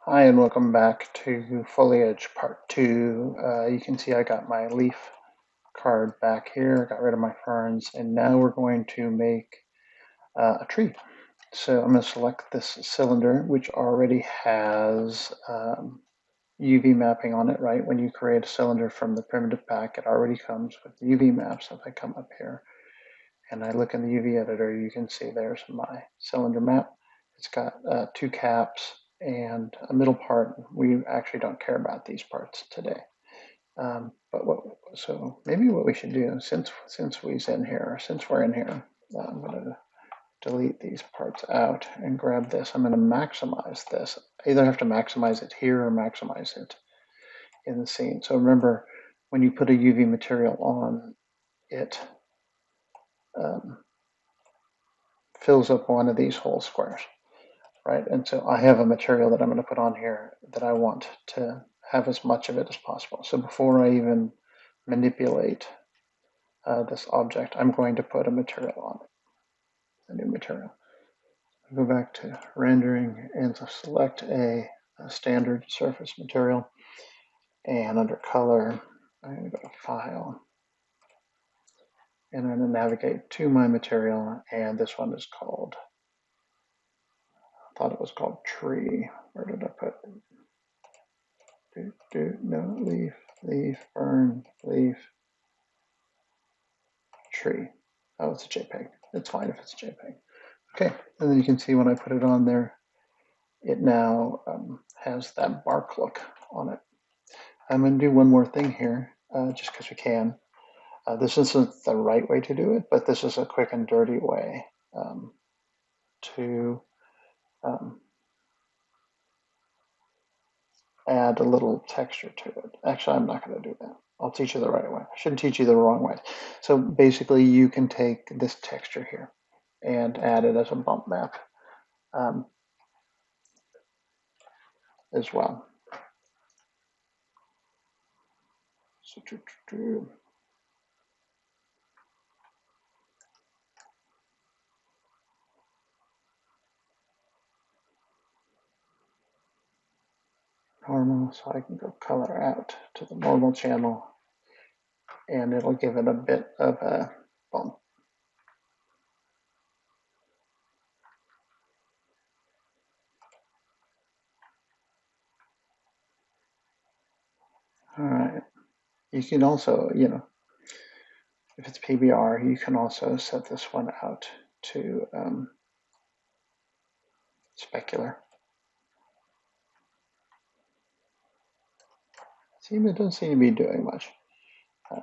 Hi and welcome back to Foliage Part 2. You can see I got my leaf card back here, got rid of my ferns, and now we're going to make a tree. So I'm going to select this cylinder, which already has UV mapping on it, right? When you create a cylinder from the primitive pack, it already comes with UV maps. If I come up here and I look in the UV editor, you can see there's my cylinder map. It's got two caps and a middle part. We actually don't care about these parts today. So maybe what we should do, since we're in here, I'm going to delete these parts out and grab this. I'm going to maximize this. I either have to maximize it here or maximize it in the scene. So remember, when you put a UV material on, it um, fills up one of these whole squares, right? And so I have a material that I'm going to put on here that I want to have as much of it as possible. So before I even manipulate this object, I'm going to put a material on it, a new material. Go back to rendering and select a standard surface material. And under color, I'm going to go to file. And I'm going to navigate to my material. And this one is called, I thought it was called tree. Where did I put it? No, leaf, fern, leaf, tree. Oh, it's a JPEG. It's fine if it's a JPEG. Okay, and then you can see when I put it on there, it now has that bark look on it. I'm going to do one more thing here, just because we can. This isn't the right way to do it, but this is a quick and dirty way to add a little texture to it. Actually, I'm not going to do that. I'll teach you the right way. I shouldn't teach you the wrong way. So basically, you can take this texture here and add it as a bump map as well. So, normal, so I can go color out to the normal channel, and it'll give it a bit of a bump. All right. You can also, if it's PBR, you can also set this one out to specular. See, it doesn't seem to be doing much.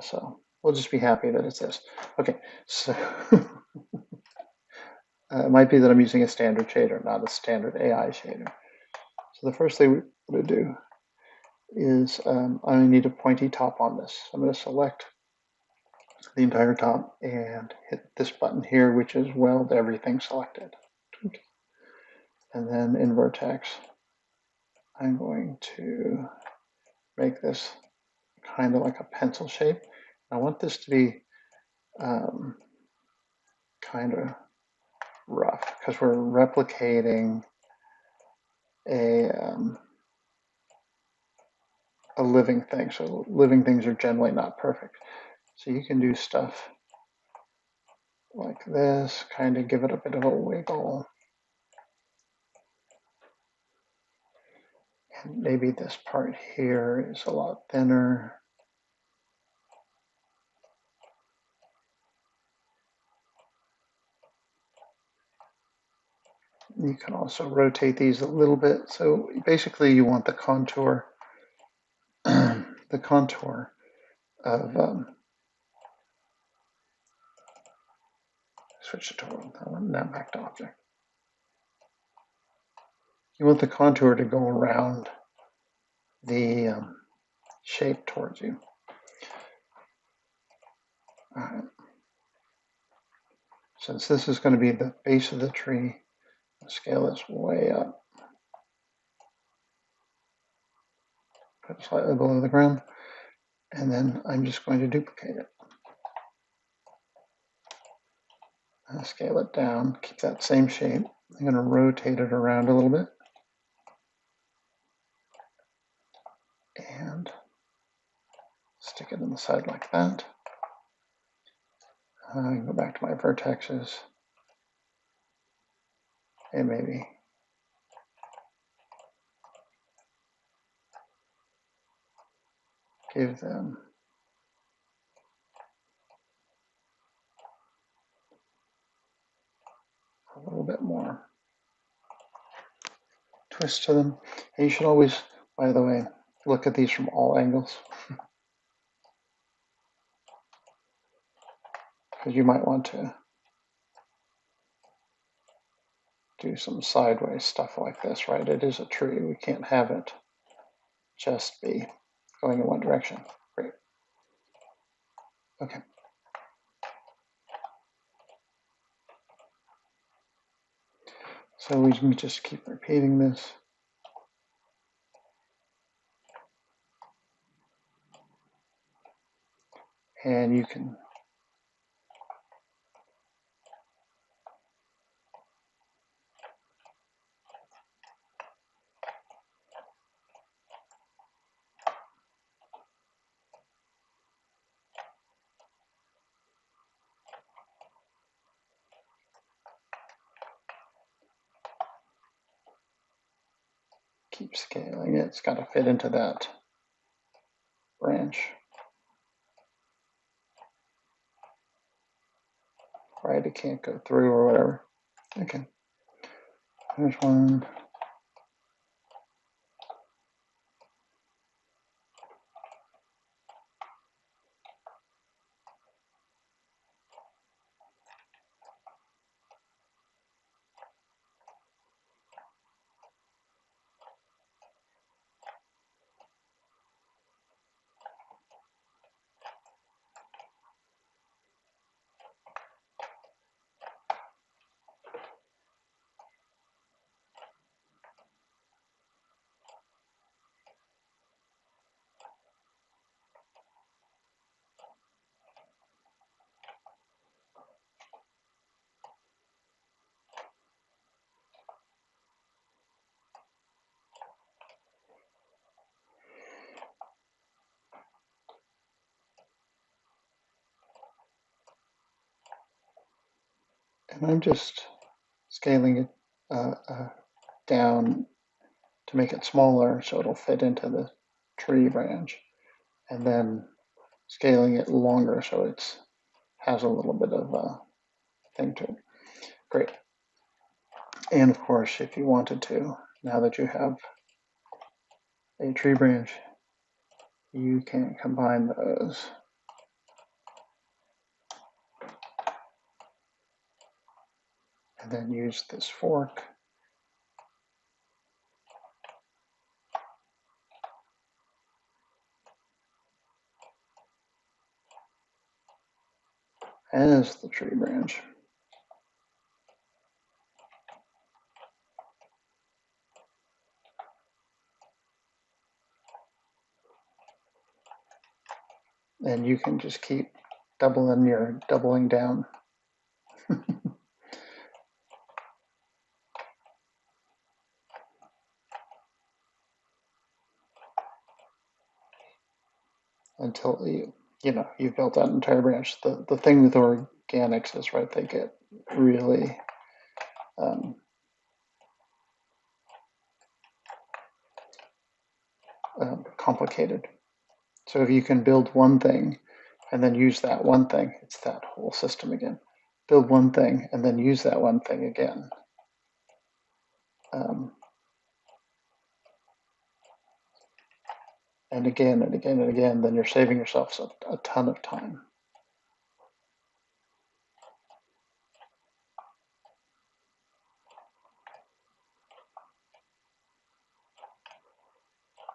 So we'll just be happy that it's this. Okay, so it might be that I'm using a standard shader, not a standard AI shader. So the first thing we're going to do is I need a pointy top on this. I'm going to select the entire top and hit this button here, which is weld everything selected. And then in vertex, I'm going to make this kind of like a pencil shape. I want this to be kind of rough because we're replicating a living thing. So living things are generally not perfect. So you can do stuff like this, kind of give it a bit of a wiggle. And maybe this part here is a lot thinner. You can also rotate these a little bit. So basically you want the contour, the contour of, switch to total, now back to object. You want the contour to go around the shape towards you. All right. Since this is going to be the base of the tree, I'll scale this way up. Put it slightly below the ground. And then I'm just going to duplicate it. I'll scale it down, keep that same shape. I'm going to rotate it around a little bit. and stick it in the side like that. I can go back to my vertexes and maybe give them a little bit more twist to them. And you should always, by the way, look at these from all angles, because you might want to do some sideways stuff like this, right? It is a tree. We can't have it just be going in one direction. Great. Okay. So we can just keep repeating this. And you can keep scaling it. It's got to fit into that branch. Right? It can't go through or whatever. Okay. There's one. And I'm just scaling it down to make it smaller so it'll fit into the tree branch, and then scaling it longer so it has a little bit of a thing to it. Great. And of course, if you wanted to, now that you have a tree branch, you can combine those. And then use this fork as the tree branch. And you can just keep doubling down. Until you've built that entire branch. The thing with organics is, right, they get really complicated. So if you can build one thing and then use that one thing, it's that whole system again. Build one thing and then use that one thing again. And again and again and again, then you're saving yourself a ton of time.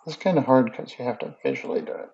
It's kind of hard because you have to visually do it.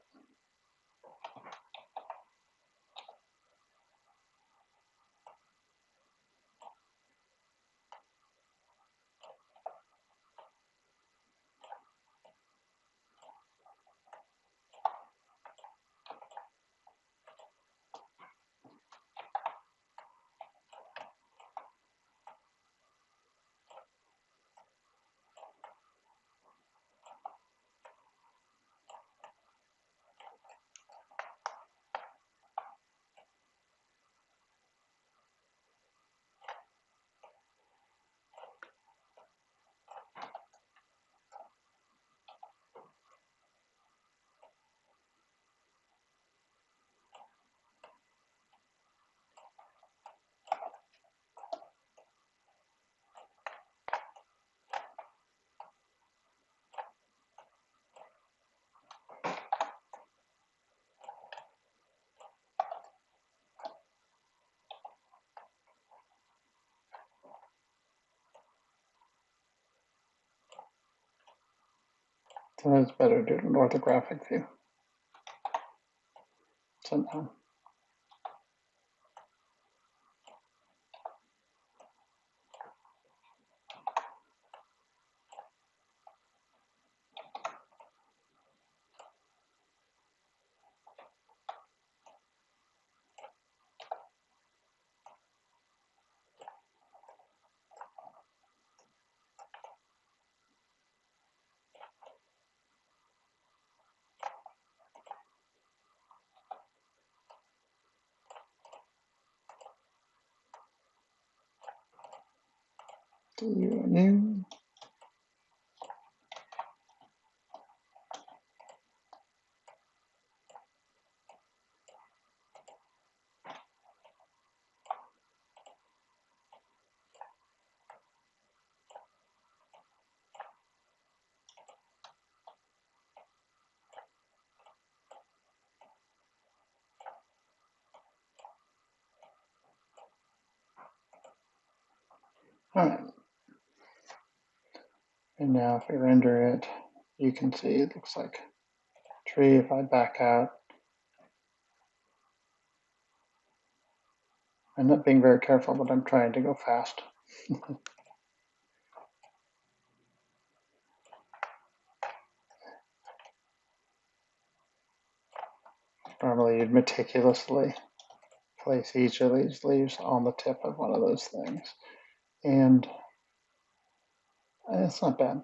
So it's better to do an orthographic view somehow. Do you new? All right. And now if we render it, you can see it looks like a tree. If I back out, I'm not being very careful, but I'm trying to go fast. Normally you'd meticulously place each of these leaves on the tip of one of those things. And it's not bad.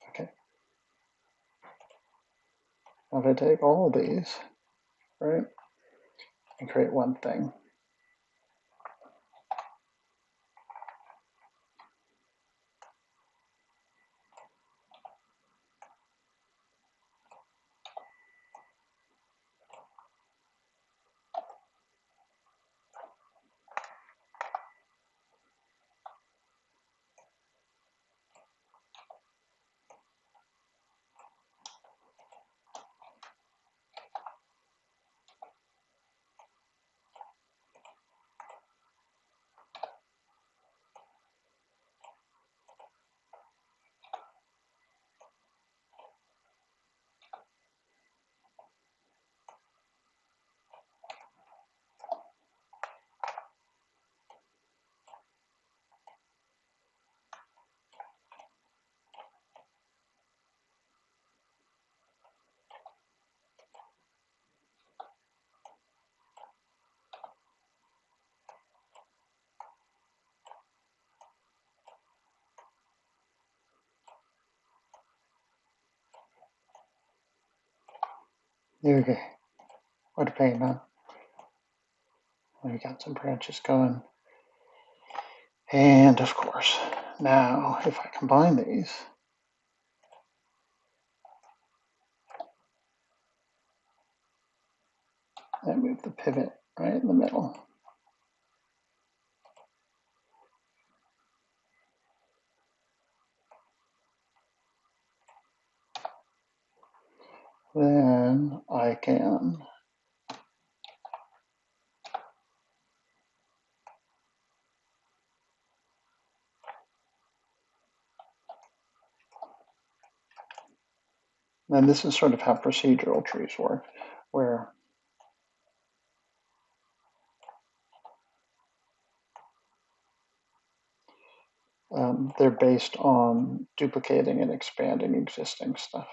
Okay. Now if I take all of these, right, and create one thing. There we go. What a pain, huh? We got some branches going. And of course, now if I combine these, I move the pivot right in the middle. Then I can and this is sort of how procedural trees work, where they're based on duplicating and expanding existing stuff.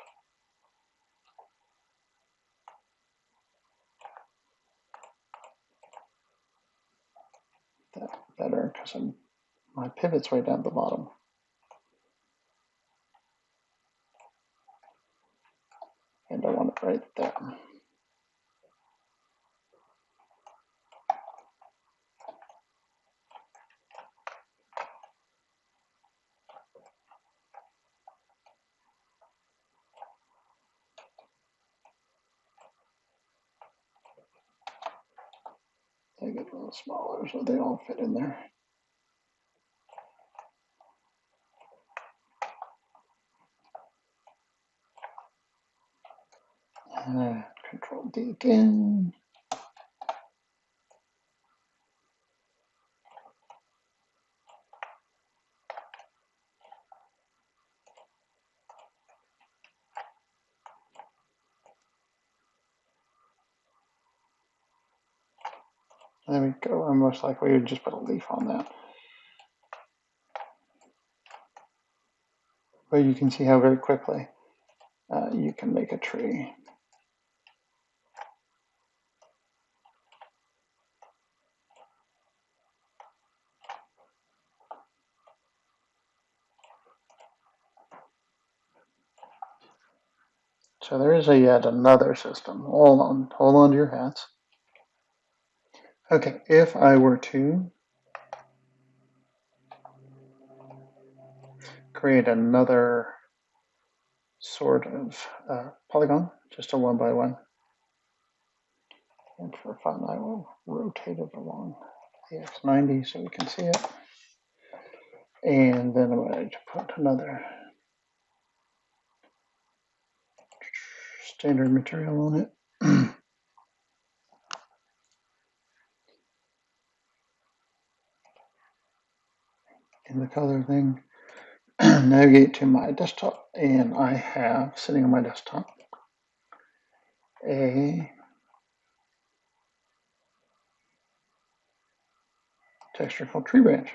That better because my pivot's way down the bottom. And I want it right there. Take it a little smaller so they all fit in there. And Control D again. There we go. And most likely we would just put a leaf on that. But you can see how very quickly you can make a tree. So there is yet another system. Hold on to your hats. Okay, if I were to create another sort of polygon, just a 1 by 1, and for fun, I will rotate it along the X90 so we can see it. And then I'm going to put another standard material on it. In the color thing, navigate to my desktop, and I have sitting on my desktop a texture called tree branch.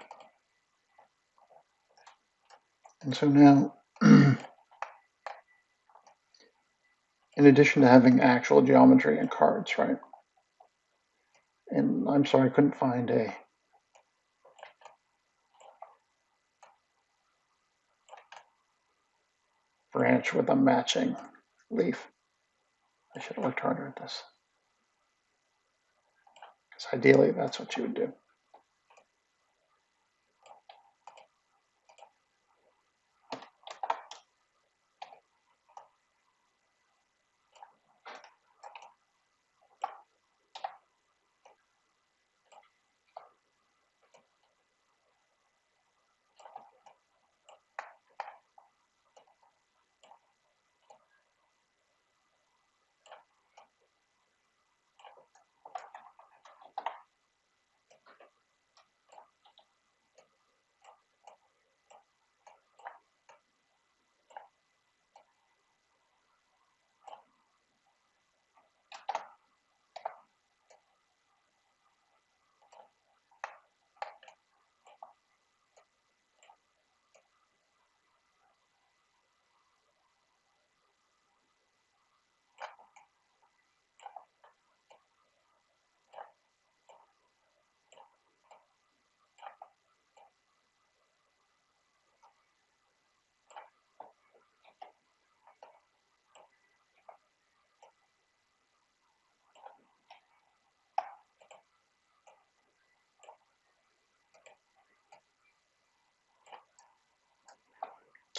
And so now, in addition to having actual geometry and cards, right? And I'm sorry, I couldn't find a branch with a matching leaf. I should have worked harder at this. Because ideally, that's what you would do.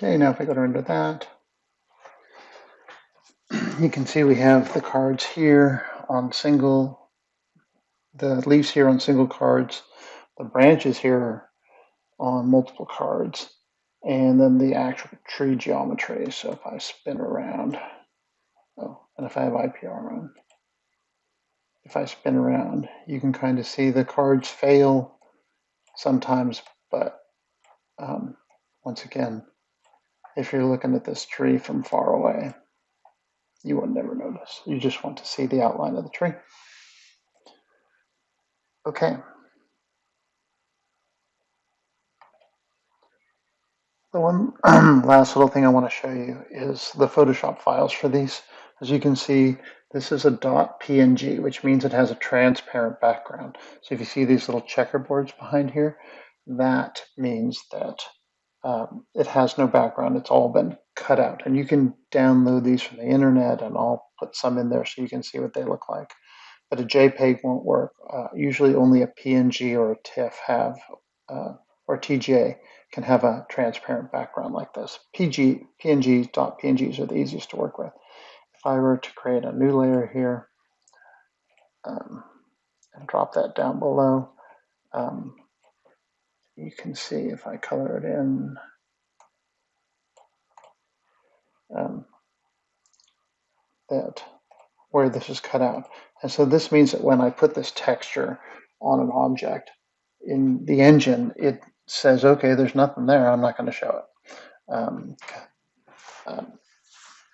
Okay, now if I go to render that, you can see we have the cards here on single, the leaves here on single cards, the branches here on multiple cards, and then the actual tree geometry. So if I spin around, oh, and if I have IPR on, if I spin around, you can kind of see the cards fail sometimes, but once again, if you're looking at this tree from far away, you will never notice. You just want to see the outline of the tree. Okay. The one last little thing I want to show you is the Photoshop files for these. As you can see, this is a .png, which means it has a transparent background. So if you see these little checkerboards behind here, that means that it has no background. It's all been cut out. And you can download these from the internet, and I'll put some in there so you can see what they look like. But a JPEG won't work. Usually only a PNG or a TIFF have, or TGA can have a transparent background like this. PNGs are the easiest to work with. If I were to create a new layer here and drop that down below, you can see if I color it in, that where this is cut out. And so this means that when I put this texture on an object in the engine, it says, okay, there's nothing there, I'm not going to show it.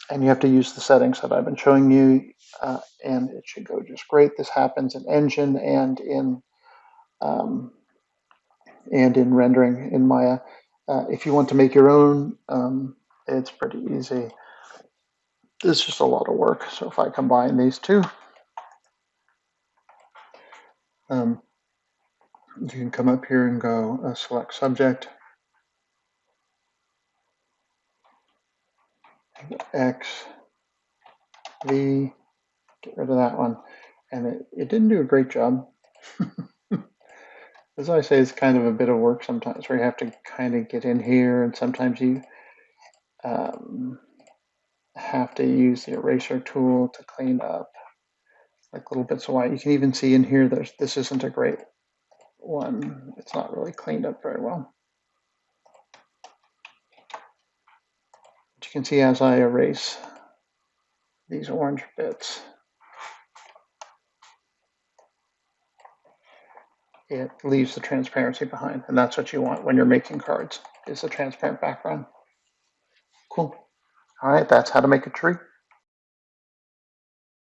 And you have to use the settings that I've been showing you. and it should go just great. This happens in Engine um, and in rendering in Maya. If you want to make your own, it's pretty easy. It's just a lot of work. So if I combine these two, you can come up here and go select subject, X, V, get rid of that one. And it didn't do a great job. As I say, it's kind of a bit of work sometimes where you have to kind of get in here, and sometimes you have to use the eraser tool to clean up like little bits of white. You can even see in here this isn't a great one. It's not really cleaned up very well. But you can see as I erase these orange bits, it leaves the transparency behind, and that's what you want when you're making cards, is a transparent background. Cool. All right, that's how to make a tree.